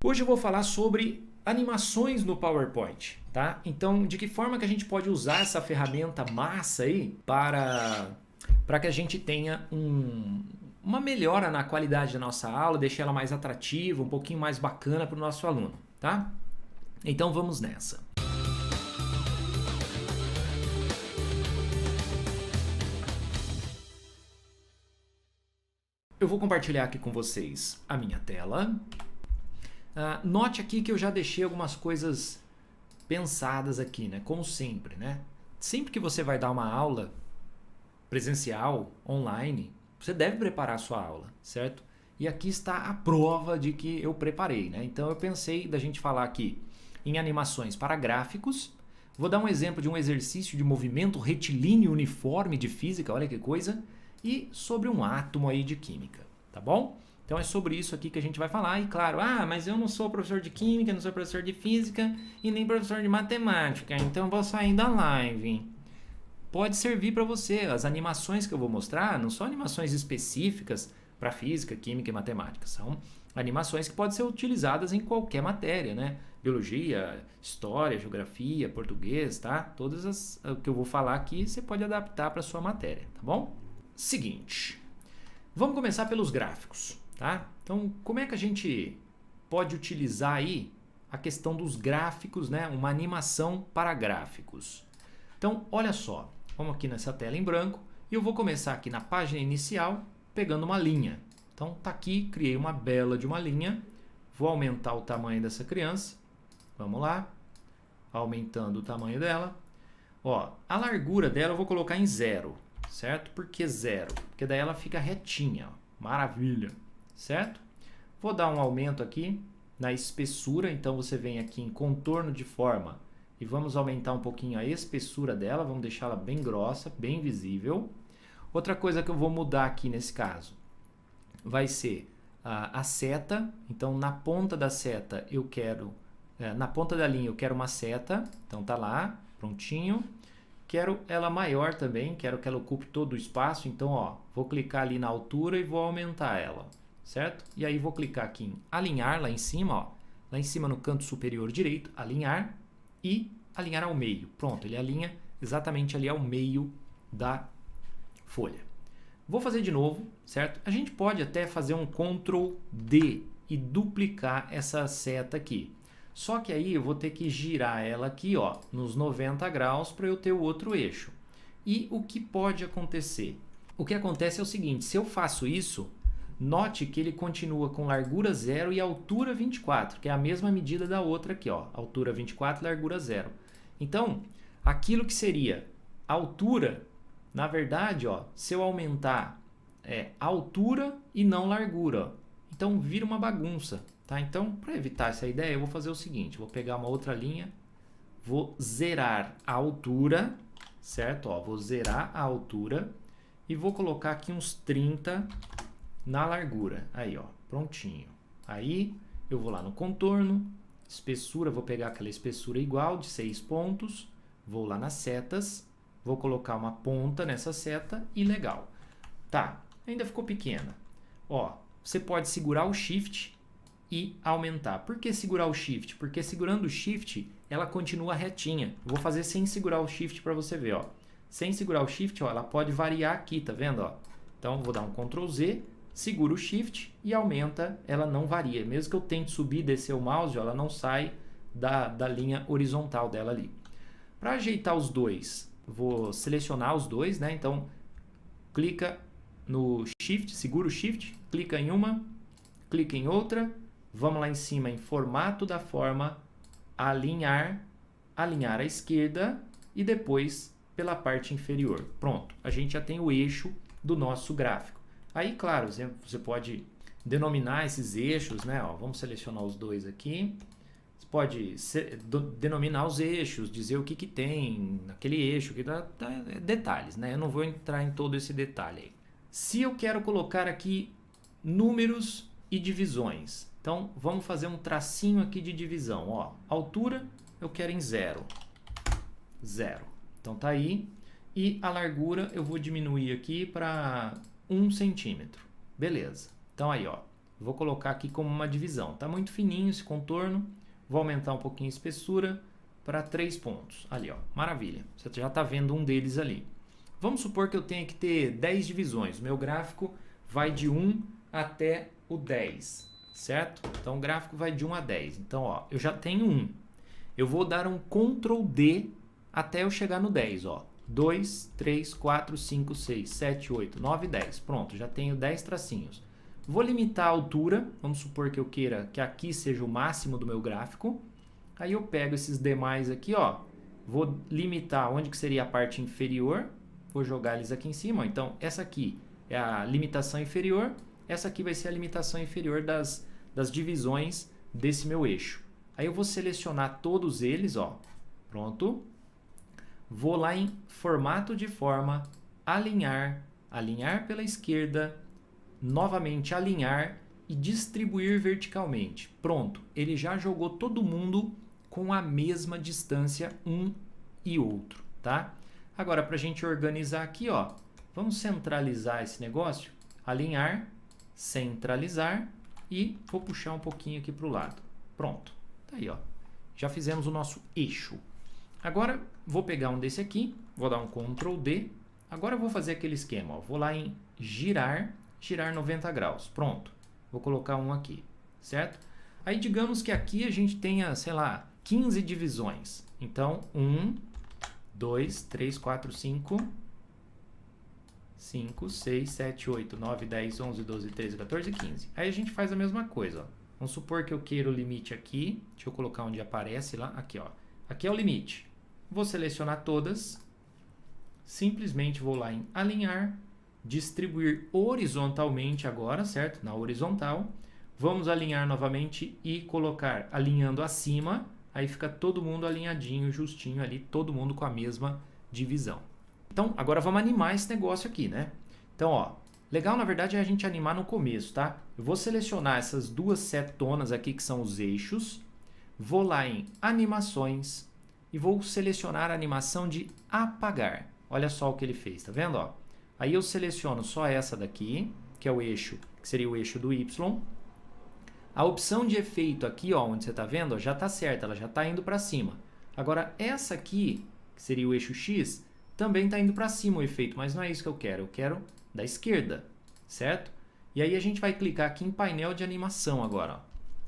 Hoje eu vou falar sobre animações no PowerPoint, tá? Então, de que forma que a gente pode usar essa ferramenta massa aí para que a gente tenha uma melhora na qualidade da nossa aula, deixar ela mais atrativa, um pouquinho mais bacana para o nosso aluno, tá? Então vamos nessa. Eu vou compartilhar aqui com vocês a minha tela. Note aqui que eu já deixei algumas coisas pensadas aqui, né? Como sempre, né? Sempre que você vai dar uma aula presencial, online, você deve preparar a sua aula, certo? E aqui está a prova de que eu preparei, né? Então eu pensei da gente falar aqui em animações para gráficos. Vou dar um exemplo de um exercício de movimento retilíneo uniforme de física, olha que coisa, e sobre um átomo aí de química, tá bom? Então é sobre isso aqui que a gente vai falar. E claro, mas eu não sou professor de química, não sou professor de física e nem professor de matemática, então eu vou sair da live. Pode servir para você. As animações que eu vou mostrar não são animações específicas para física, química e matemática. São animações que podem ser utilizadas em qualquer matéria, né? Biologia, história, geografia, português, tá? Todas as que eu vou falar aqui você pode adaptar para sua matéria, tá bom? Seguinte, vamos começar pelos gráficos, tá? Então, como é que a gente pode utilizar aí a questão dos gráficos, né? Uma animação para gráficos. Então, olha só, vamos aqui nessa tela em branco e eu vou começar aqui na página inicial pegando uma linha. Então, tá aqui, criei uma bela de uma linha, vou aumentar o tamanho dessa criança, vamos lá, aumentando o tamanho dela. Ó, a largura dela eu vou colocar em 0, certo? Por que 0? Porque daí ela fica retinha, ó. Maravilha, certo? Vou dar um aumento aqui na espessura, então você vem aqui em contorno de forma e vamos aumentar um pouquinho a espessura dela, vamos deixá-la bem grossa, bem visível. Outra coisa que eu vou mudar aqui nesse caso vai ser a seta, então na ponta da seta eu quero, na ponta da linha eu quero uma seta, então tá lá, prontinho. Quero ela maior também, quero que ela ocupe todo o espaço, então ó, vou clicar ali na altura e vou aumentar ela, certo? E aí vou clicar aqui em alinhar lá em cima, ó, lá em cima no canto superior direito, alinhar e alinhar ao meio. Pronto, ele alinha exatamente ali ao meio da folha. Vou fazer de novo, certo? A gente pode até fazer um Ctrl D e duplicar essa seta aqui. Só que aí eu vou ter que girar ela aqui, ó, nos 90 graus para eu ter o outro eixo. E o que pode acontecer? O que acontece é o seguinte, se eu faço isso, note que ele continua com largura 0 e altura 24, que é a mesma medida da outra aqui, ó, altura 24, largura 0. Então, aquilo que seria altura, na verdade, ó, se eu aumentar altura e não largura, ó, então vira uma bagunça. Tá? Então, para evitar essa ideia, eu vou fazer o seguinte, vou pegar uma outra linha, vou zerar a altura, certo? Ó, vou zerar a altura e vou colocar aqui uns 30 na largura. Aí, ó, prontinho. Aí, eu vou lá no contorno, espessura, vou pegar aquela espessura igual de 6 pontos, vou lá nas setas, vou colocar uma ponta nessa seta e legal. Tá, ainda ficou pequena. Ó, você pode segurar o Shift e aumentar. Por que segurar o Shift? Porque segurando o Shift, ela continua retinha. Eu vou fazer sem segurar o Shift para você ver, ó. Sem segurar o Shift, ó, ela pode variar aqui, tá vendo, ó? Então, vou dar um Ctrl Z, seguro o Shift e aumenta, ela não varia. Mesmo que eu tente subir e descer o mouse, ó, ela não sai da linha horizontal dela ali. Para ajeitar os dois, vou selecionar os dois, né? Então, clica no Shift, segura o Shift, clica em uma, clica em outra. Vamos lá em cima em formato da forma, alinhar à esquerda e depois pela parte inferior. Pronto, a gente já tem o eixo do nosso gráfico. Aí, claro, você pode denominar esses eixos, né? Ó, vamos selecionar os dois aqui. Você pode denominar os eixos, dizer o que tem naquele eixo, que dá detalhes, né? Eu não vou entrar em todo esse detalhe aí. Se eu quero colocar aqui números e divisões, então vamos fazer um tracinho aqui de divisão. Ó, altura eu quero em 0. 0. Então tá aí. E a largura eu vou diminuir aqui para 1 centímetro. Beleza. Então aí, ó, Vou colocar aqui como uma divisão. Está muito fininho esse contorno. Vou aumentar um pouquinho a espessura para 3 pontos. Ali, ó, maravilha. Você já está vendo um deles ali. Vamos supor que eu tenha que ter 10 divisões. O meu gráfico vai de 1 até o 10, certo? Então o gráfico vai de 1 a 10. Então, ó, eu já tenho 1. Eu vou dar um Ctrl D até eu chegar no 10, ó. 2, 3, 4, 5, 6, 7, 8, 9, 10. Pronto, já tenho 10 tracinhos. Vou limitar a altura, vamos supor que eu queira que aqui seja o máximo do meu gráfico. Aí eu pego esses demais aqui, ó, vou limitar onde que seria a parte inferior, vou jogar eles aqui em cima. Então, essa aqui é a limitação inferior, essa aqui vai ser a limitação inferior das divisões desse meu eixo. Aí eu vou selecionar todos eles, ó, pronto. Vou lá em formato de forma, alinhar, alinhar pela esquerda, novamente alinhar e distribuir verticalmente. Pronto, ele já jogou todo mundo com a mesma distância um e outro, tá? Agora, para a gente organizar aqui, ó, vamos centralizar esse negócio, alinhar, centralizar e vou puxar um pouquinho aqui para o lado. Pronto, tá aí, ó. Já fizemos o nosso eixo. Agora, vou pegar um desse aqui, vou dar um Ctrl D. Agora eu vou fazer aquele esquema, ó. Vou lá em girar, girar 90 graus. Pronto. Vou colocar um aqui, certo? Aí, digamos que aqui a gente tenha, sei lá, 15 divisões. Então, 1, 2, 3, 4, 5, 6, 7, 8, 9, 10, 11, 12, 13, 14, 15. Aí a gente faz a mesma coisa, ó. Vamos supor que eu queira o limite aqui. Deixa eu colocar onde aparece lá. Aqui, ó. Aqui é o limite. Vou selecionar todas. Simplesmente vou lá em alinhar, distribuir horizontalmente agora, certo? Na horizontal. Vamos alinhar novamente e colocar alinhando acima. Aí fica todo mundo alinhadinho, justinho ali, todo mundo com a mesma divisão. Então, agora vamos animar esse negócio aqui, né? Então, ó, legal na verdade é a gente animar no começo, tá? Eu vou selecionar essas duas setonas aqui que são os eixos. Vou lá em animações e vou selecionar a animação de apagar. Olha só o que ele fez, tá vendo? Ó? Aí eu seleciono só essa daqui, que é o eixo, que seria o eixo do Y. A opção de efeito aqui, ó, onde você está vendo, ó, já está certa, ela já está indo para cima. Agora, essa aqui, que seria o eixo X, também está indo para cima o efeito, mas não é isso que eu quero da esquerda, certo? E aí a gente vai clicar aqui em painel de animação agora. Ó.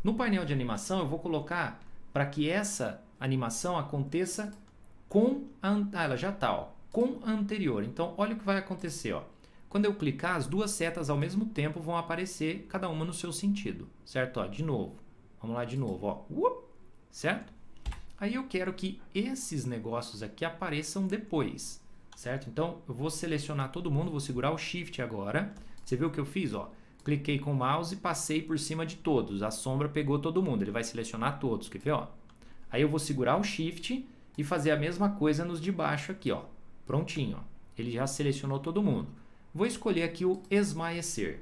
No painel de animação eu vou colocar para que essa animação aconteça com a ela já está, ó, com a anterior. Então, olha o que vai acontecer, ó. Quando eu clicar, as duas setas ao mesmo tempo vão aparecer, cada uma no seu sentido, certo? Ó, de novo. Vamos lá de novo, ó. Certo? Aí eu quero que esses negócios aqui apareçam depois, certo? Então, eu vou selecionar todo mundo, vou segurar o Shift agora. Você viu o que eu fiz, ó? Cliquei com o mouse e passei por cima de todos. A sombra pegou todo mundo, ele vai selecionar todos, quer ver, ó? Aí eu vou segurar o Shift e fazer a mesma coisa nos de baixo aqui, ó. Prontinho, ó. Ele já selecionou todo mundo. Vou escolher aqui o esmaecer.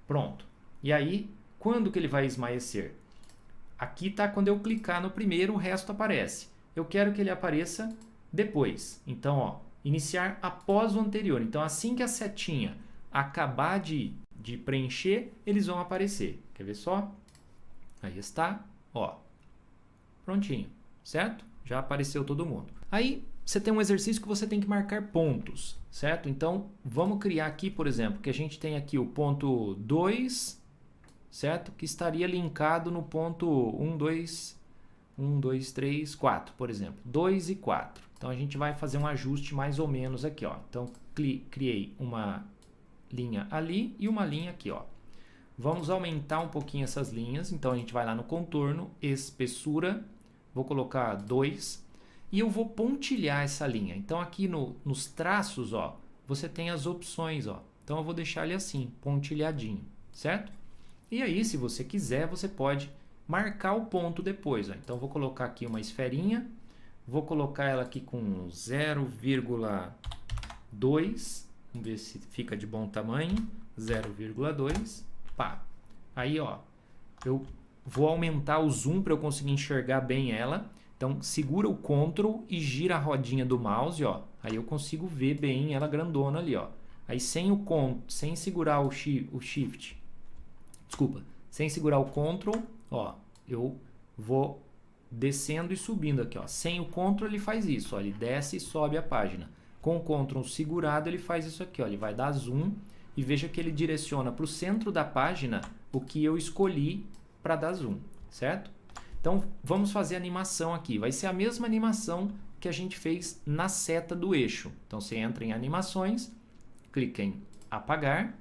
Pronto. E aí, quando que ele vai esmaecer? Aqui está quando eu clicar no primeiro, o resto aparece. Eu quero que ele apareça depois. Então, ó, iniciar após o anterior. Então, assim que a setinha acabar de preencher, eles vão aparecer. Quer ver só? Aí está, ó. Prontinho, certo? Já apareceu todo mundo. Aí, você tem um exercício que você tem que marcar pontos, certo? Então, vamos criar aqui, por exemplo, que a gente tem aqui o ponto 2, certo? Que estaria linkado no ponto 1, 2, 3, 4, por exemplo. 2 e 4. Então, a gente vai fazer um ajuste mais ou menos aqui, ó. Então, criei uma linha ali e uma linha aqui, ó. Vamos aumentar um pouquinho essas linhas. Então, a gente vai lá no contorno, espessura, vou colocar 2. E eu vou pontilhar essa linha. Então, aqui nos traços, ó, você tem as opções, ó. Então, eu vou deixar ele assim, pontilhadinho, certo? E aí, se você quiser, você pode marcar o ponto depois, ó. Então, eu vou colocar aqui uma esferinha, vou colocar ela aqui com 0,2, vamos ver se fica de bom tamanho, 0,2, pá. Aí, ó, eu vou aumentar o zoom para eu conseguir enxergar bem ela. Então, segura o Ctrl e gira a rodinha do mouse, ó. Aí eu consigo ver bem ela grandona ali, ó. Aí sem segurar o Shift Desculpa, sem segurar o Ctrl, ó, eu vou descendo e subindo aqui, ó. Sem o Ctrl ele faz isso, ó, ele desce e sobe a página. Com o Ctrl segurado ele faz isso aqui, ó, ele vai dar zoom e veja que ele direciona para o centro da página o que eu escolhi para dar zoom, certo? Então vamos fazer a animação aqui, vai ser a mesma animação que a gente fez na seta do eixo. Então você entra em animações, clica em apagar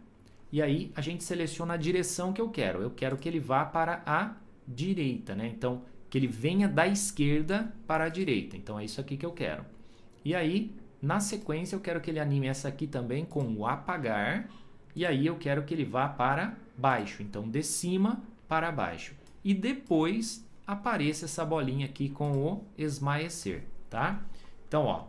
e aí a gente seleciona a direção que eu quero que ele vá para a direita, né? Então que ele venha da esquerda para a direita, então é isso aqui que eu quero. E aí na sequência eu quero que ele anime essa aqui também com o apagar e aí eu quero que ele vá para baixo, então de cima para baixo. E depois apareça essa bolinha aqui com o esmaecer, tá? Então, ó,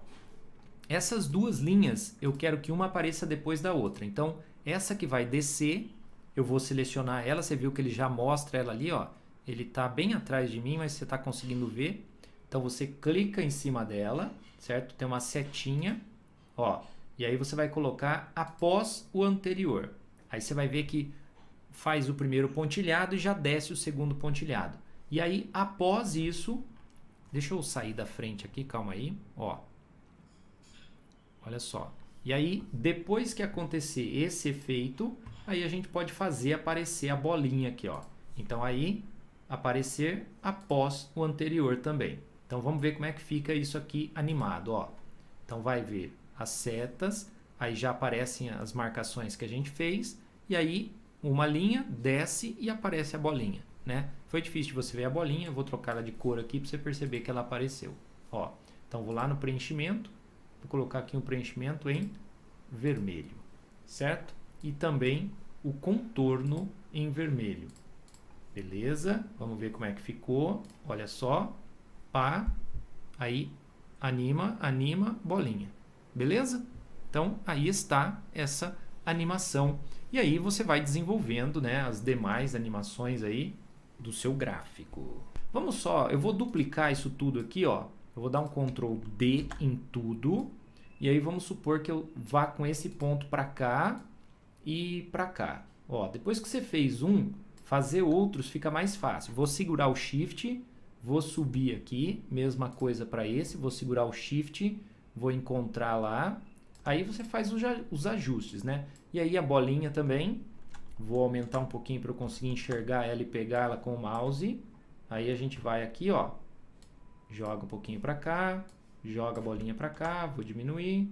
essas duas linhas eu quero que uma apareça depois da outra. Então, essa que vai descer, eu vou selecionar ela, você viu que ele já mostra ela ali, ó. Ele tá bem atrás de mim, mas você tá conseguindo ver. Então, você clica em cima dela, certo? Tem uma setinha, ó. E aí você vai colocar após o anterior. Aí você vai ver que faz o primeiro pontilhado e já desce o segundo pontilhado. E aí, após isso, deixa eu sair da frente aqui, calma aí, ó. Olha só. E aí, depois que acontecer esse efeito, aí a gente pode fazer aparecer a bolinha aqui, ó. Então aí, aparecer após o anterior também. Então vamos ver como é que fica isso aqui animado, ó. Então vai ver as setas, aí já aparecem as marcações que a gente fez, e aí uma linha desce e aparece a bolinha, né? Foi difícil de você ver a bolinha, eu vou trocar ela de cor aqui para você perceber que ela apareceu. Ó, então vou lá no preenchimento, vou colocar aqui um preenchimento em vermelho, certo? E também o contorno em vermelho. Beleza? Vamos ver como é que ficou. Olha só, pá, aí anima, bolinha. Beleza? Então aí está essa animação. E aí você vai desenvolvendo, né, as demais animações aí do seu gráfico. Vamos só, eu vou duplicar isso tudo aqui, ó. Eu vou dar um Ctrl D em tudo. E aí vamos supor que eu vá com esse ponto para cá e para cá. Ó, depois que você fez um, fazer outros fica mais fácil. Vou segurar o Shift, vou subir aqui, mesma coisa para esse, vou segurar o Shift, vou encontrar lá. Aí você faz os ajustes, né? E aí a bolinha também, vou aumentar um pouquinho para eu conseguir enxergar ela e pegar ela com o mouse. Aí a gente vai aqui, ó, joga um pouquinho para cá, joga a bolinha para cá, vou diminuir.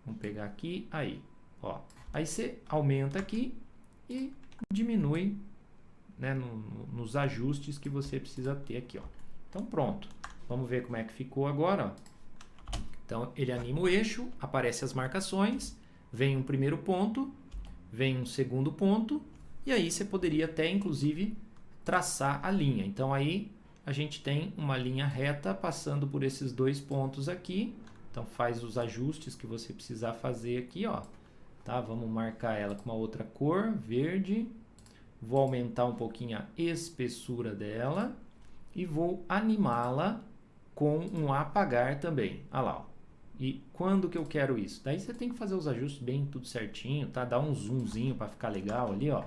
Vamos pegar aqui, aí, ó. Aí você aumenta aqui e diminui, né, nos ajustes que você precisa ter aqui, ó. Então pronto. Vamos ver como é que ficou agora, ó. Então ele anima o eixo, aparece as marcações, vem um primeiro ponto, vem um segundo ponto, e aí você poderia até, inclusive, traçar a linha. Então aí a gente tem uma linha reta passando por esses dois pontos aqui. Então faz os ajustes que você precisar fazer aqui, ó. Tá? Vamos marcar ela com uma outra cor, verde. Vou aumentar um pouquinho a espessura dela e vou animá-la com um apagar também. Olha lá, ó. E quando que eu quero isso? Daí você tem que fazer os ajustes bem tudo certinho, tá? Dá um zoomzinho para ficar legal ali, ó.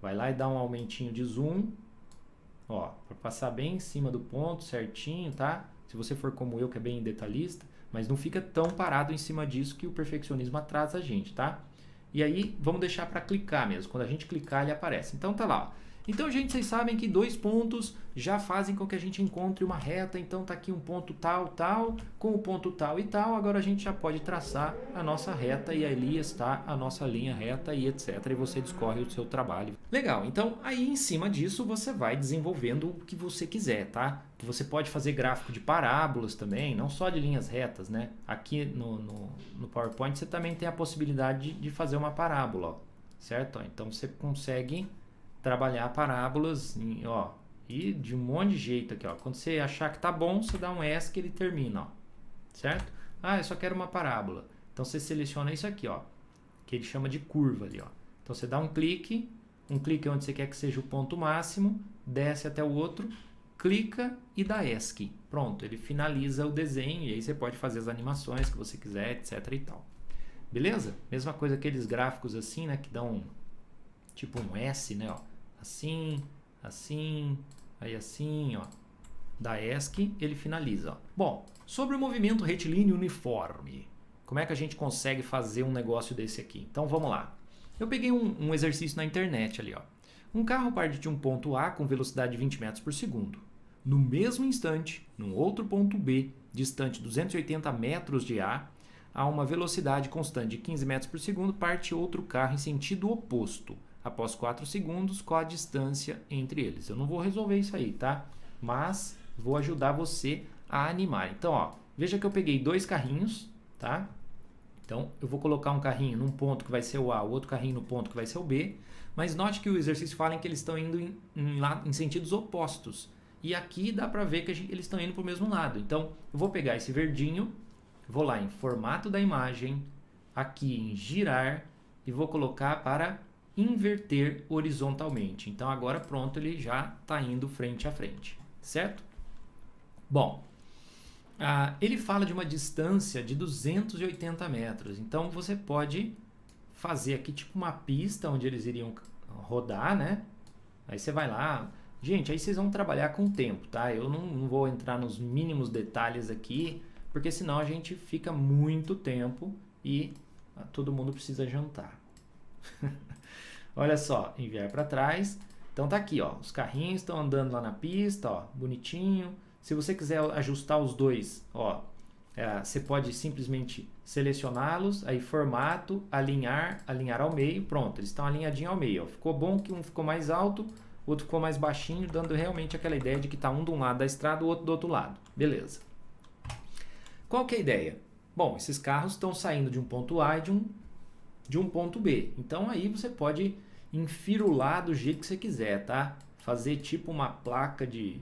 Vai lá e dá um aumentinho de zoom, ó, para passar bem em cima do ponto certinho, tá? Se você for como eu, que é bem detalhista, mas não fica tão parado em cima disso que o perfeccionismo atrasa a gente, tá? E aí, vamos deixar para clicar mesmo. Quando a gente clicar, ele aparece. Então, tá lá, ó. Então, gente, vocês sabem que dois pontos já fazem com que a gente encontre uma reta. Então, tá aqui um ponto tal, tal, com o ponto tal e tal. Agora, a gente já pode traçar a nossa reta e ali está a nossa linha reta e etc. E você discorre o seu trabalho. Legal, então, aí em cima disso, você vai desenvolvendo o que você quiser, tá? Você pode fazer gráfico de parábolas também, não só de linhas retas, né? Aqui no PowerPoint, você também tem a possibilidade de fazer uma parábola, ó, certo? Então, você consegue trabalhar parábolas, ó, e de um monte de jeito aqui, ó. Quando você achar que tá bom, você dá um S que ele termina, ó, certo? Ah, eu só quero uma parábola. Então você seleciona isso aqui, ó, que ele chama de curva ali, ó. Então você dá um clique onde você quer que seja o ponto máximo, desce até o outro, clica e dá ESC. Pronto, ele finaliza o desenho e aí você pode fazer as animações que você quiser, etc e tal. Beleza? Mesma coisa aqueles gráficos assim, né, que dão tipo um S, né, ó. assim, assim, aí assim, ó. Da ESC, ele finaliza, ó. Bom, sobre o movimento retilíneo uniforme, como é que a gente consegue fazer um negócio desse aqui? Então, vamos lá. Eu peguei um exercício na internet ali, ó. Um carro parte de um ponto A com velocidade de 20 metros por segundo. No mesmo instante, num outro ponto B, distante 280 metros de A, a uma velocidade constante de 15 metros por segundo, parte outro carro em sentido oposto. Após 4 segundos, qual a distância entre eles? Eu não vou resolver isso aí, tá? Mas vou ajudar você a animar. Então, ó, veja que eu peguei dois carrinhos, tá? Então, eu vou colocar um carrinho num ponto que vai ser o A, o outro carrinho no ponto que vai ser o B. Mas note que o exercício fala que eles estão indo em sentidos opostos. E aqui dá para ver que eles estão indo para o mesmo lado. Então, eu vou pegar esse verdinho, vou lá em formato da imagem, aqui em girar, e vou colocar para inverter horizontalmente. Então, agora pronto, ele já está indo frente a frente, certo? Bom, ele fala de uma distância de 280 metros. Então, você pode fazer aqui tipo uma pista onde eles iriam rodar, né? Aí você vai lá. Gente, aí vocês vão trabalhar com o tempo, tá? Eu não vou entrar nos mínimos detalhes aqui, porque senão a gente fica muito tempo e todo mundo precisa jantar. Olha só, enviar para trás. Então tá aqui, ó, os carrinhos estão andando lá na pista, ó, bonitinho. Se você quiser ajustar os dois, ó, você pode simplesmente selecioná-los, aí formato, alinhar ao meio, pronto, eles estão alinhadinhos ao meio. Ó. Ficou bom que um ficou mais alto, o outro ficou mais baixinho, dando realmente aquela ideia de que está um de um lado da estrada, o outro do outro lado. Beleza. Qual que é a ideia? Bom, esses carros estão saindo de um ponto A e de um ponto B. Então aí você pode enfirular do jeito que você quiser, tá? Fazer tipo uma placa de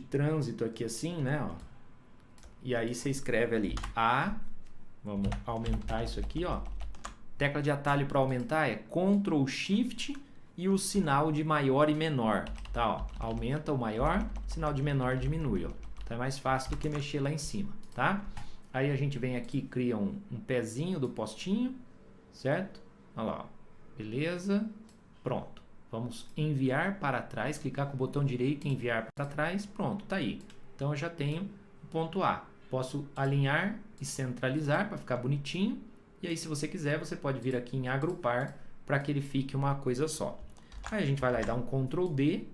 trânsito aqui assim, né? Ó. E aí você escreve ali A, vamos aumentar isso aqui, ó. Tecla de atalho para aumentar é Ctrl Shift e o sinal de maior e menor, tá? Ó, aumenta o maior, sinal de menor diminui, ó. Então é mais fácil do que mexer lá em cima, tá? Aí a gente vem aqui, cria um pezinho do postinho, certo? Olha lá, ó. Beleza, pronto. Vamos enviar para trás, clicar com o botão direito e enviar para trás, pronto, tá aí. Então eu já tenho o ponto A. Posso alinhar e centralizar para ficar bonitinho. E aí, se você quiser, você pode vir aqui em agrupar para que ele fique uma coisa só. Aí a gente vai lá e dá um Ctrl D,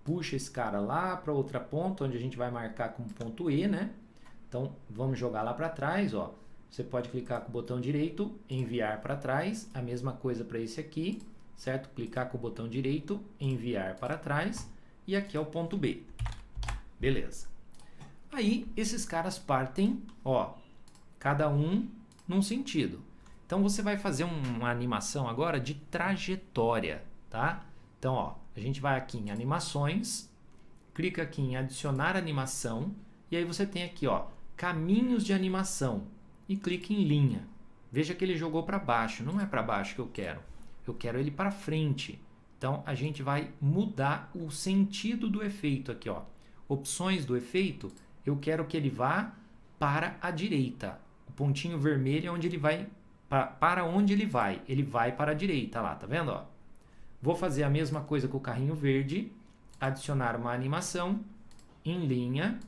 puxa esse cara lá para outra ponta, onde a gente vai marcar como ponto E, né? Então, vamos jogar lá para trás, ó. Você pode clicar com o botão direito, enviar para trás, a mesma coisa para esse aqui, certo? Clicar com o botão direito, enviar para trás, e aqui é o ponto B. Beleza. Aí, esses caras partem, ó, cada um num sentido. Então, você vai fazer uma animação agora de trajetória, tá? Então, ó, a gente vai aqui em animações, clica aqui em adicionar animação, e aí você tem aqui, ó, caminhos de animação, e clica em linha. Veja que ele jogou para baixo, não é para baixo que eu quero ele para frente. Então, a gente vai mudar o sentido do efeito aqui, ó. Opções do efeito, eu quero que ele vá para a direita. O pontinho vermelho é onde ele vai, para onde ele vai para a direita lá, tá vendo? Ó? Vou fazer a mesma coisa com o carrinho verde, adicionar uma animação em linha,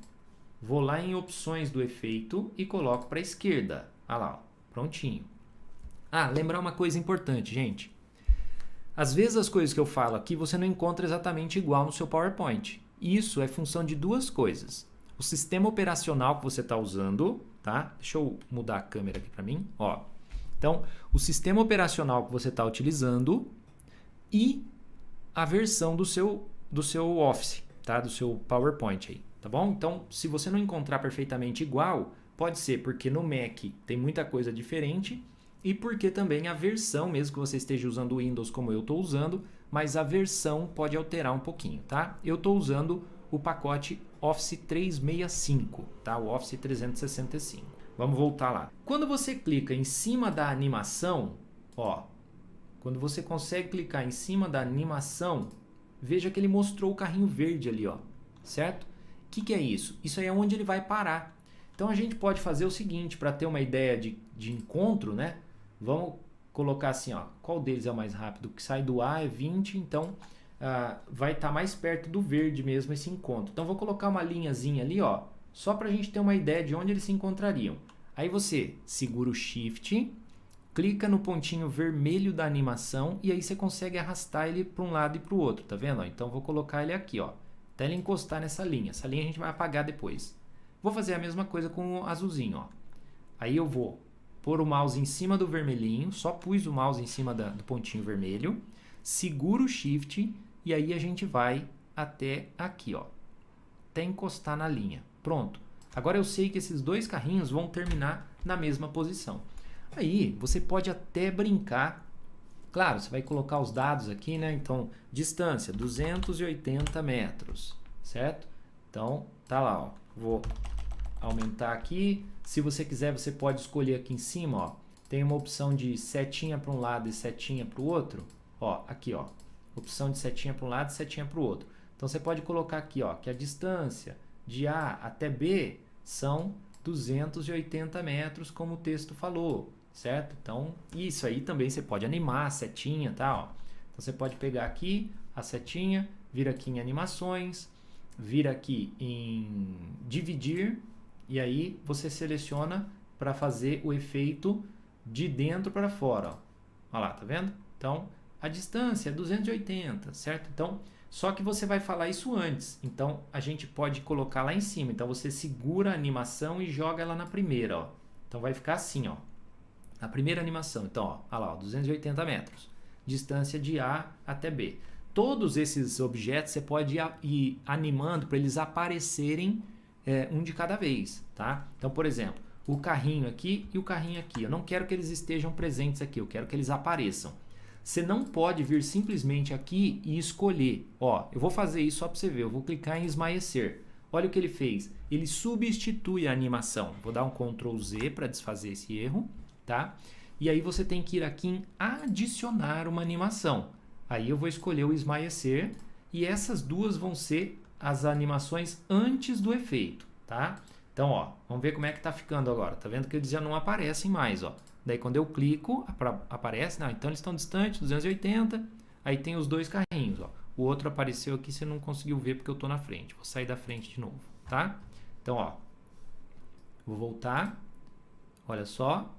vou lá em opções do efeito e coloco para a esquerda. Olha lá, ó, prontinho. Lembrar uma coisa importante, gente. Às vezes as coisas que eu falo aqui você não encontra exatamente igual no seu PowerPoint. Isso é função de duas coisas. O sistema operacional que você está usando, tá? Deixa eu mudar a câmera aqui para mim. Ó. Então, o sistema operacional que você está utilizando e a versão do seu Office, tá? Do seu PowerPoint aí, tá bom? Então, se você não encontrar perfeitamente igual, pode ser porque no Mac tem muita coisa diferente e porque também a versão, mesmo que você esteja usando o Windows como eu estou usando, mas a versão pode alterar um pouquinho, tá? Eu estou usando o pacote Office 365, tá? O Office 365. Vamos voltar lá. Quando você clica em cima da animação, ó, quando você consegue clicar em cima da animação, veja que ele mostrou o carrinho verde ali, ó, certo? O que é isso? Isso aí é onde ele vai parar. Então a gente pode fazer o seguinte, para ter uma ideia de encontro, né? Vamos colocar assim, ó, qual deles é o mais rápido? O que sai do A é 20, então vai estar mais perto do verde mesmo esse encontro. Então vou colocar uma linhazinha ali, ó, só para a gente ter uma ideia de onde eles se encontrariam. Aí você segura o Shift, clica no pontinho vermelho da animação e aí você consegue arrastar ele para um lado e para o outro, tá vendo? Então vou colocar ele aqui, ó, até ele encostar nessa linha. Essa linha a gente vai apagar depois. Vou fazer a mesma coisa com o azulzinho, ó. Aí eu vou pôr o mouse em cima do vermelhinho, só pus o mouse em cima do pontinho vermelho, seguro o Shift e aí a gente vai até aqui, ó, até encostar na linha. Pronto. Agora eu sei que esses dois carrinhos vão terminar na mesma posição. Aí você pode até brincar. Claro, você vai colocar os dados aqui, né? Então, distância, 280 metros, certo? Então, tá lá, ó. Vou aumentar aqui. Se você quiser, você pode escolher aqui em cima, ó. Tem uma opção de setinha para um lado e setinha para o outro. Ó, aqui, ó. Opção de setinha para um lado e setinha para o outro. Então, você pode colocar aqui, ó, que a distância de A até B são 280 metros, como o texto falou, certo? Então, isso aí também você pode animar a setinha, tá? Ó. Então, você pode pegar aqui a setinha, vir aqui em animações, vir aqui em dividir, e aí você seleciona para fazer o efeito de dentro para fora, ó. Olha lá, tá vendo? Então, a distância é 280, certo? Então, só que você vai falar isso antes. Então, a gente pode colocar lá em cima. Então, você segura a animação e joga ela na primeira, ó. Então, vai ficar assim, ó. A primeira animação. Então, ó, olha lá, ó, 280 metros. Distância de A até B. Todos esses objetos você pode ir animando para eles aparecerem um de cada vez, tá? Então, por exemplo, o carrinho aqui e o carrinho aqui. Eu não quero que eles estejam presentes aqui, eu quero que eles apareçam. Você não pode vir simplesmente aqui e escolher. Ó, eu vou fazer isso só para você ver. Eu vou clicar em esmaecer. Olha o que ele fez. Ele substitui a animação. Vou dar um Ctrl Z para desfazer esse erro, tá? E aí você tem que ir aqui em adicionar uma animação. Aí eu vou escolher o esmaecer e essas duas vão ser as animações antes do efeito, tá? Então, ó, vamos ver como é que tá ficando agora. Tá vendo que eles já não aparecem mais, ó. Daí quando eu clico, aparece, não, então eles estão distantes, 280, aí tem os dois carrinhos, ó. O outro apareceu aqui, você não conseguiu ver porque eu estou na frente. Vou sair da frente de novo, tá? Então, ó, vou voltar, olha só,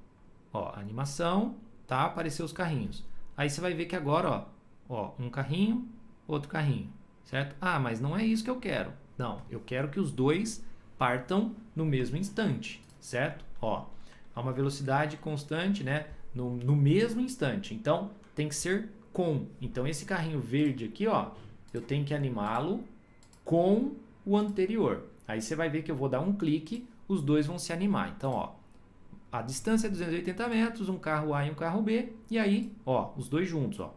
ó, animação, tá? Apareceu os carrinhos. Aí você vai ver que agora, ó, um carrinho, outro carrinho, certo? Ah, mas não é isso que eu quero. Não, eu quero que os dois partam no mesmo instante, certo? Ó, a uma velocidade constante, né? No mesmo instante. Então, tem que ser com. Então, esse carrinho verde aqui, ó, eu tenho que animá-lo com o anterior. Aí você vai ver que eu vou dar um clique, os dois vão se animar. Então, ó, a distância é 280 metros, um carro A e um carro B, e aí, ó, os dois juntos, ó,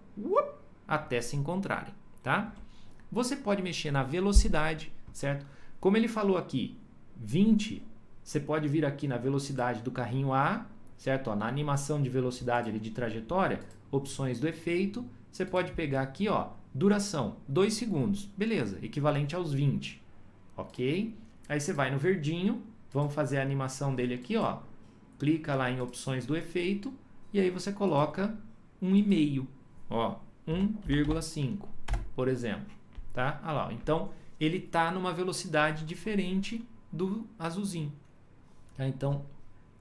até se encontrarem, tá? Você pode mexer na velocidade, certo? Como ele falou aqui, 20, você pode vir aqui na velocidade do carrinho A, certo? Ó, na animação de velocidade ali de trajetória, opções do efeito, você pode pegar aqui, ó, duração, 2 segundos, beleza, equivalente aos 20, ok? Aí você vai no verdinho, vamos fazer a animação dele aqui, ó, clica lá em opções do efeito, e aí você coloca 1,5, ó, 1,5, por exemplo, tá? Olha lá, então ele tá numa velocidade diferente do azulzinho. Tá? Então,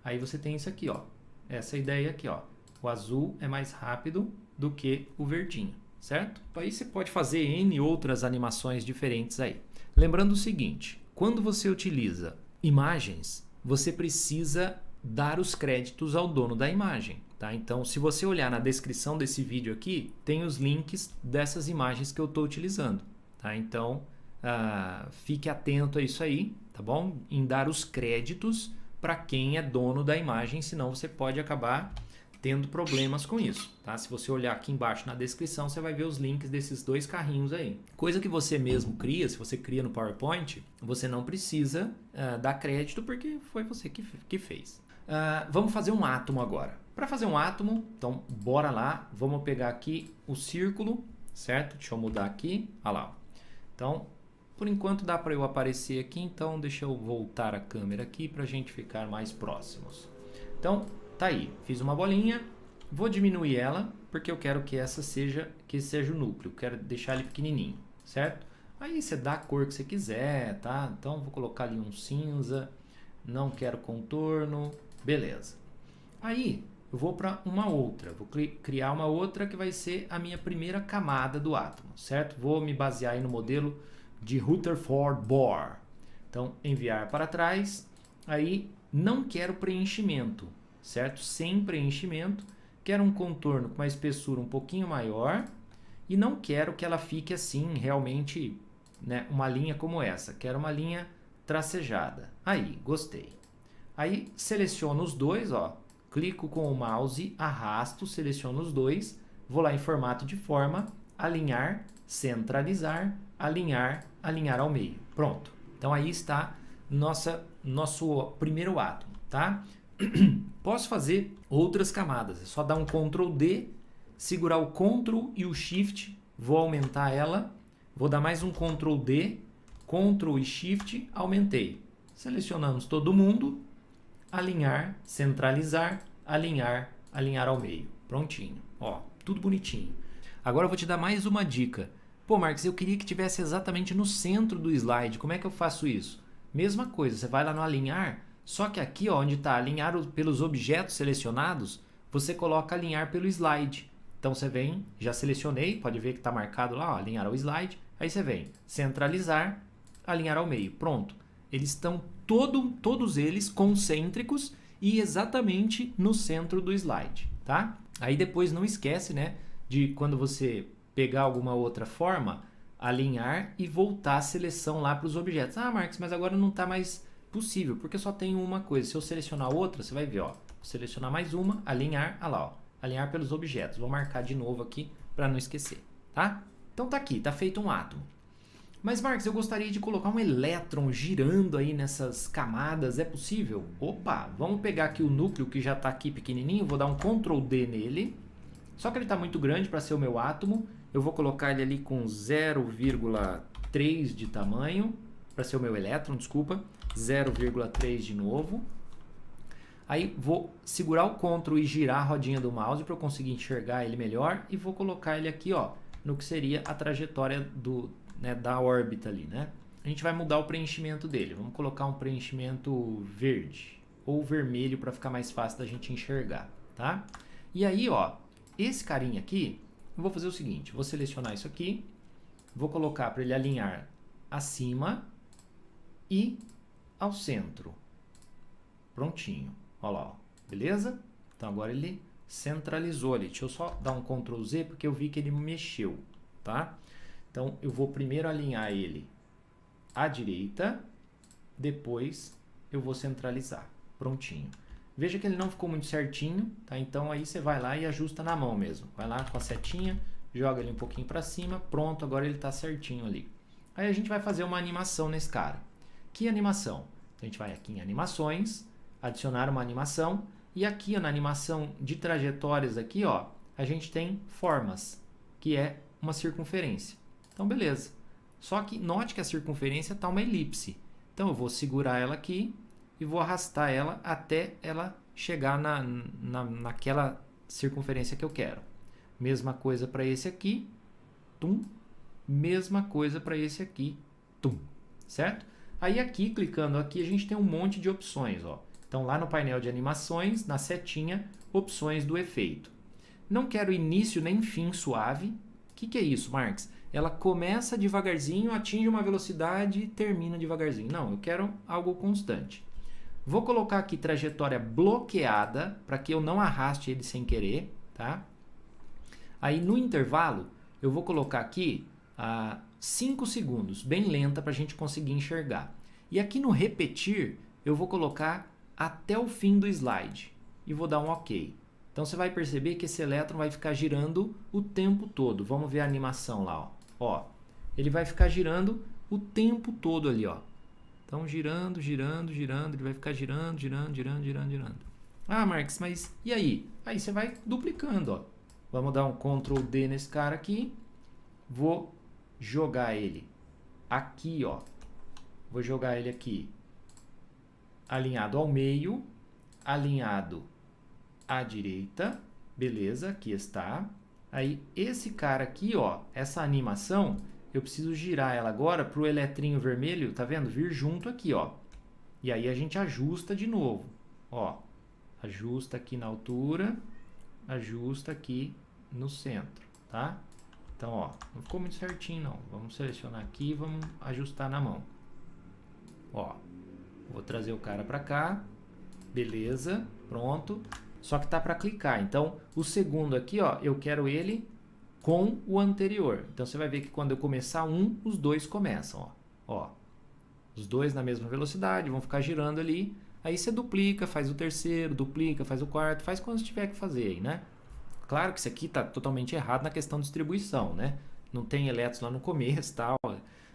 aí você tem isso aqui, ó. Essa ideia aqui, ó. O azul é mais rápido do que o verdinho, certo? Aí você pode fazer N outras animações diferentes aí. Lembrando o seguinte, quando você utiliza imagens, você precisa dar os créditos ao dono da imagem, tá? Então, se você olhar na descrição desse vídeo aqui, tem os links dessas imagens que eu estou utilizando, tá? Então, fique atento a isso aí, tá bom? Em dar os créditos para quem é dono da imagem, senão você pode acabar tendo problemas com isso, tá? Se você olhar aqui embaixo na descrição, você vai ver os links desses dois carrinhos aí. Coisa que você mesmo cria, se você cria no PowerPoint, você não precisa dar crédito porque foi você que fez. Vamos fazer um átomo agora. Para fazer um átomo, então bora lá, vamos pegar aqui o círculo, certo? Deixa eu mudar aqui, olha lá. Então, por enquanto dá para eu aparecer aqui, então deixa eu voltar a câmera aqui para a gente ficar mais próximos. Então, tá aí, fiz uma bolinha, Vou diminuir ela, porque eu quero que esse seja o núcleo. Quero deixar ele pequenininho, certo? Aí você dá a cor que você quiser, tá? Então, vou colocar ali um cinza. Não quero contorno. Beleza. Aí, eu vou para uma outra. Vou criar uma outra que vai ser a minha primeira camada do átomo, certo? Vou me basear aí no modelo de Rutherford Bohr. Então, enviar para trás. Aí, não quero preenchimento, certo? Sem preenchimento. Quero um contorno com uma espessura um pouquinho maior. E não quero que ela fique assim, realmente, né, uma linha como essa. Quero uma linha tracejada. Aí, gostei. Aí, seleciono os dois, ó. Clico com o mouse, arrasto, seleciono os dois. Vou lá em formato de forma, alinhar, centralizar, alinhar, alinhar ao meio. Pronto. Então, aí está nosso primeiro átomo, tá? Posso fazer outras camadas. É só dar um Ctrl D, segurar o Ctrl e o Shift. Vou aumentar ela. Vou dar mais um Ctrl D, Ctrl e Shift, aumentei. Selecionamos todo mundo. Alinhar, centralizar, alinhar, alinhar ao meio. Prontinho. Ó, tudo bonitinho. Agora eu vou te dar mais uma dica. Pô, Marcos, eu queria que tivesse exatamente no centro do slide. Como é que eu faço isso? Mesma coisa, você vai lá no alinhar, só que aqui, ó, onde está alinhar pelos objetos selecionados, você coloca alinhar pelo slide. Então você vem, já selecionei, pode ver que está marcado lá, ó, alinhar ao slide. Aí você vem, centralizar, alinhar ao meio. Pronto. Eles estão todos eles concêntricos e exatamente no centro do slide, tá? Aí depois não esquece, né, de quando você pegar alguma outra forma, alinhar e voltar a seleção lá para os objetos. Ah, Marcos, mas agora não está mais possível, porque só tem uma coisa. Se eu selecionar outra, você vai ver, ó, vou selecionar mais uma, alinhar, ah lá, ó, alinhar pelos objetos. Vou marcar de novo aqui para não esquecer, tá? Então tá aqui, tá feito um átomo. Mas, Marcos, eu gostaria de colocar um elétron girando aí nessas camadas. É possível? Opa, vamos pegar aqui o núcleo que já está aqui pequenininho. Vou dar um Ctrl D nele. Só que ele está muito grande para ser o meu átomo. Eu vou colocar ele ali com 0,3 de tamanho. Para ser o meu elétron, desculpa. 0,3 de novo. Aí vou segurar o Ctrl e girar a rodinha do mouse para eu conseguir enxergar ele melhor. E vou colocar ele aqui, ó, no que seria a trajetória da órbita ali, né? A gente vai mudar o preenchimento dele. Vamos colocar um preenchimento verde ou vermelho para ficar mais fácil da gente enxergar, tá? E aí, ó, esse carinha aqui, eu vou fazer o seguinte, vou selecionar isso aqui, vou colocar para ele alinhar acima e ao centro. Prontinho. Olha lá, ó. Beleza? Então agora ele centralizou ali. Deixa eu só dar um Ctrl Z porque eu vi que ele mexeu, tá? Então, eu vou primeiro alinhar ele à direita, depois eu vou centralizar. Prontinho. Veja que ele não ficou muito certinho, tá? Então, aí você vai lá e ajusta na mão mesmo. Vai lá com a setinha, joga ele um pouquinho para cima, pronto, agora ele está certinho ali. Aí a gente vai fazer uma animação nesse cara. Que animação? Então, a gente vai aqui em animações, adicionar uma animação, e aqui ó, na animação de trajetórias aqui, ó, a gente tem formas, que é uma circunferência. Então, beleza. Só que note que a circunferência está uma elipse. Então, eu vou segurar ela aqui e vou arrastar ela até ela chegar naquela circunferência que eu quero. Mesma coisa para esse aqui. Tum. Mesma coisa para esse aqui. Tum. Certo? Aí aqui, clicando aqui, a gente tem um monte de opções. Ó. Então, lá no painel de animações, na setinha, opções do efeito. Não quero início nem fim suave. O que é isso, Marcos? Ela começa devagarzinho, atinge uma velocidade e termina devagarzinho. Não, eu quero algo constante. Vou colocar aqui trajetória bloqueada, para que eu não arraste ele sem querer, tá? Aí no intervalo, eu vou colocar aqui 5 segundos, bem lenta para a gente conseguir enxergar. E aqui no repetir, eu vou colocar até o fim do slide e vou dar um OK. Então você vai perceber que esse elétron vai ficar girando o tempo todo. Vamos ver a animação lá, ó. Ó, ele vai ficar girando o tempo todo ali, ó. Então, girando, girando, girando, ele vai ficar girando, girando, girando, girando, girando. Ah, Marcos, mas e aí? Aí você vai duplicando, ó. Vamos dar um Ctrl D nesse cara aqui. Vou jogar ele aqui, ó. Vou jogar ele aqui alinhado ao meio, alinhado à direita. Beleza, aqui está. Aí, esse cara aqui, ó, essa animação, eu preciso girar ela agora para o eletrinho vermelho, tá vendo? Vir junto aqui, ó. E aí a gente ajusta de novo, ó. Ajusta aqui na altura, ajusta aqui no centro, tá? Então, ó, não ficou muito certinho, não. Vamos selecionar aqui e vamos ajustar na mão. Ó, vou trazer o cara para cá. Beleza, pronto. Só que tá para clicar. Então, o segundo aqui, ó, eu quero ele com o anterior. Então, você vai ver que quando eu começar um, os dois começam, ó. Ó, os dois na mesma velocidade, vão ficar girando ali. Aí você duplica, faz o terceiro, duplica, faz o quarto, faz quando você tiver que fazer aí, né? Claro que isso aqui está totalmente errado na questão de distribuição, né? Não tem elétrons lá no começo e tal,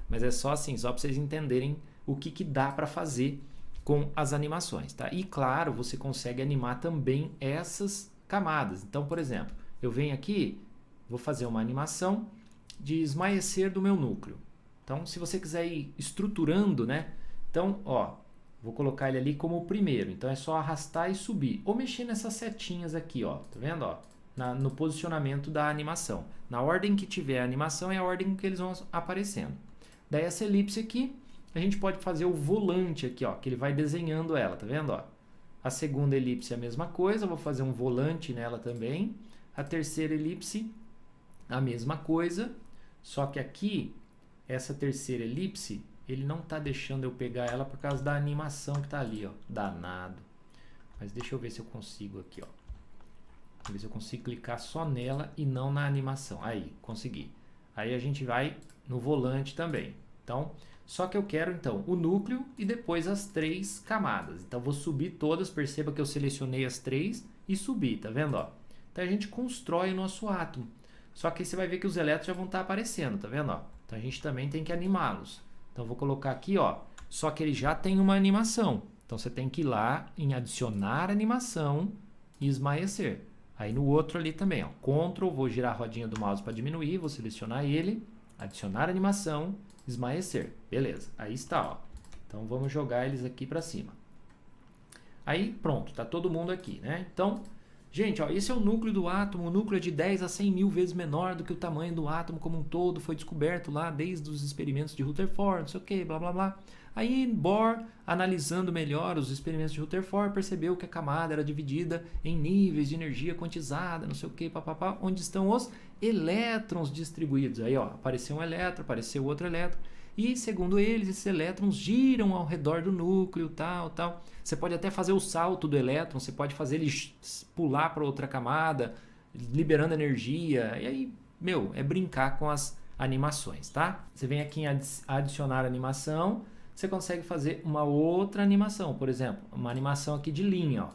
mas é só assim, só para vocês entenderem o que dá para fazer com as animações, tá? E claro, você consegue animar também essas camadas. Então, por exemplo, eu venho aqui, vou fazer uma animação de esmaecer do meu núcleo. Então, se você quiser ir estruturando, né? Então, ó, vou colocar ele ali como o primeiro. Então, é só arrastar e subir. Ou mexer nessas setinhas aqui, ó. Tá vendo, ó? No posicionamento da animação. Na ordem que tiver a animação é a ordem que eles vão aparecendo. Daí essa elipse aqui, a gente pode fazer o volante aqui, ó, que ele vai desenhando ela, tá vendo, ó? A segunda elipse é a mesma coisa, vou fazer um volante nela também. A terceira elipse, a mesma coisa, só que aqui, essa terceira elipse, ele não tá deixando eu pegar ela por causa da animação que tá ali, ó, danado. Mas deixa eu ver se eu consigo aqui, ó. Vamos ver se eu consigo clicar só nela e não na animação. Aí, consegui. Aí a gente vai no volante também. Então, só que eu quero então o núcleo e depois as 3 camadas. Então, vou subir todas. Perceba que eu selecionei as 3 e subi, tá vendo? Ó? Então, a gente constrói o nosso átomo. Só que aí você vai ver que os elétrons já vão estar aparecendo, tá vendo? Ó? Então, a gente também tem que animá-los. Então, vou colocar aqui, ó. Só que ele já tem uma animação. Então, você tem que ir lá em adicionar animação e esmaecer. Aí no outro ali também, ó, Ctrl, vou girar a rodinha do mouse para diminuir, vou selecionar ele, adicionar animação, esmaecer. Beleza, aí está, ó. Então vamos jogar eles aqui para cima. Aí pronto, tá todo mundo aqui, né? Então, gente, ó, esse é o núcleo do átomo. O núcleo é de 10 a 100 mil vezes menor do que o tamanho do átomo como um todo. Foi descoberto lá desde os experimentos de Rutherford, não sei o que, blá blá blá. Aí Bohr, analisando melhor os experimentos de Rutherford, percebeu que a camada era dividida em níveis de energia quantizada, não sei o que, papapá, onde estão os elétrons distribuídos. Aí, ó, apareceu um elétron, apareceu outro elétron. E, segundo eles, esses elétrons giram ao redor do núcleo, tal, tal. Você pode até fazer o salto do elétron, você pode fazer ele pular para outra camada, liberando energia. E aí, meu, é brincar com as animações, tá? Você vem aqui em adicionar animação, você consegue fazer uma outra animação. Por exemplo, uma animação aqui de linha, ó.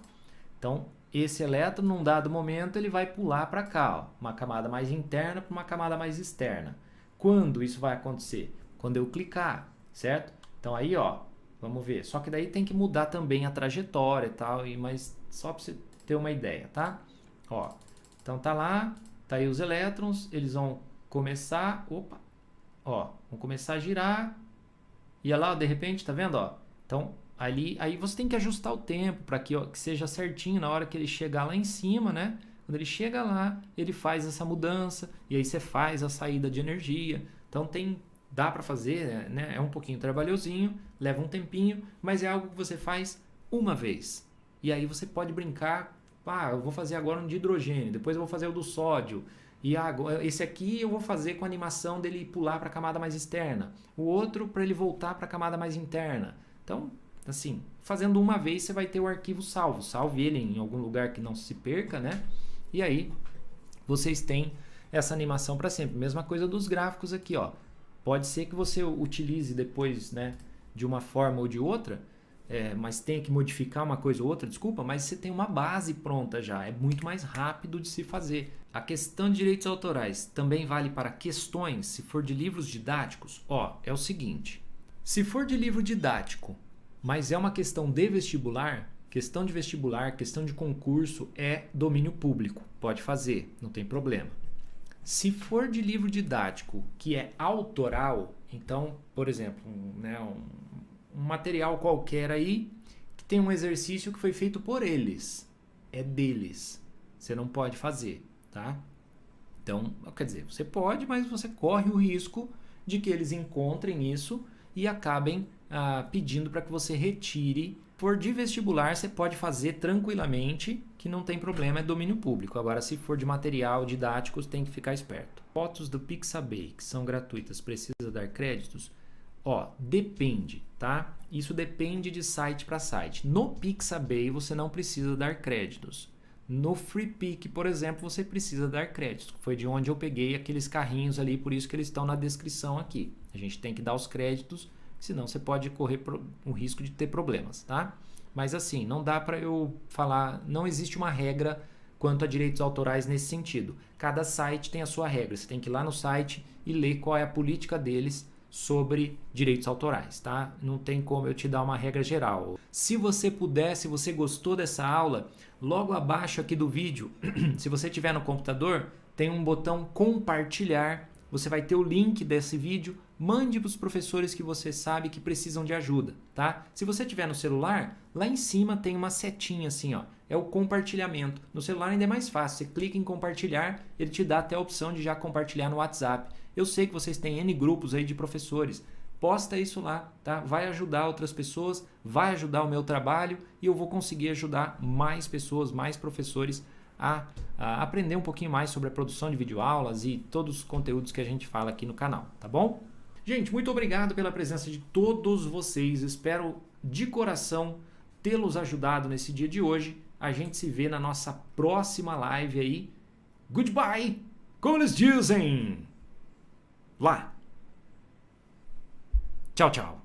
Então, esse elétron, num dado momento, ele vai pular para cá, ó, uma camada mais interna para uma camada mais externa. Quando isso vai acontecer? Quando eu clicar, certo? Então aí, ó, vamos ver. Só que daí tem que mudar também a trajetória e tal, mas só para você ter uma ideia, tá? Ó, então tá lá, tá aí os elétrons, eles vão começar, opa, ó, vão começar a girar. E olha lá, de repente, tá vendo, ó? Então, aí você tem que ajustar o tempo para que seja certinho na hora que ele chegar lá em cima, né? Quando ele chega lá, ele faz essa mudança e aí você faz a saída de energia. Então dá para fazer, né? É um pouquinho trabalhosinho, leva um tempinho, mas é algo que você faz uma vez. E aí você pode brincar, eu vou fazer agora um de hidrogênio, depois eu vou fazer o do sódio. E esse aqui eu vou fazer com a animação dele pular para a camada mais externa. O outro para ele voltar para a camada mais interna. Então, assim, fazendo uma vez você vai ter o arquivo salvo. Salve ele em algum lugar que não se perca, né? E aí vocês têm essa animação para sempre. Mesma coisa dos gráficos aqui, ó. Pode ser que você utilize depois, né, de uma forma ou de outra, mas tenha que modificar uma coisa ou outra, desculpa, mas você tem uma base pronta já. É muito mais rápido de se fazer. A questão de direitos autorais também vale para questões, se for de livros didáticos. Ó, é o seguinte, se for de livro didático, mas é uma questão de vestibular, questão de vestibular, questão de concurso, é domínio público. Pode fazer, não tem problema. Se for de livro didático que é autoral, então, por exemplo, um material qualquer aí que tem um exercício que foi feito por eles, é deles. Você não pode fazer, tá? Então, quer dizer, você pode, mas você corre o risco de que eles encontrem isso e acabem pedindo para que você retire. For de vestibular, você pode fazer tranquilamente, que não tem problema, é domínio público. Agora, se for de material didático, tem que ficar esperto. Fotos do Pixabay, que são gratuitas, precisa dar créditos? Ó, depende, tá? Isso depende de site para site. No Pixabay, você não precisa dar créditos. No FreePic, por exemplo, você precisa dar créditos. Foi de onde eu peguei aqueles carrinhos ali, por isso que eles estão na descrição aqui. A gente tem que dar os créditos, senão você pode correr o risco de ter problemas, tá? Mas assim, não dá para eu falar, não existe uma regra quanto a direitos autorais nesse sentido. Cada site tem a sua regra, você tem que ir lá no site e ler qual é a política deles sobre direitos autorais, tá? Não tem como eu te dar uma regra geral. Se você puder, se você gostou dessa aula, logo abaixo aqui do vídeo, se você tiver no computador, tem um botão compartilhar, você vai ter o link desse vídeo, mande para os professores que você sabe que precisam de ajuda, tá? Se você tiver no celular, lá em cima tem uma setinha assim, ó, é o compartilhamento. No celular ainda é mais fácil, você clica em compartilhar, ele te dá até a opção de já compartilhar no WhatsApp. Eu sei que vocês têm N grupos aí de professores, posta isso lá, tá? Vai ajudar outras pessoas, vai ajudar o meu trabalho e eu vou conseguir ajudar mais pessoas, mais professores a aprender um pouquinho mais sobre a produção de videoaulas e todos os conteúdos que a gente fala aqui no canal, tá bom? Gente, muito obrigado pela presença de todos vocês, espero de coração tê-los ajudado nesse dia de hoje. A gente se vê na nossa próxima live aí. Goodbye, como eles dizem lá. Tchau, tchau.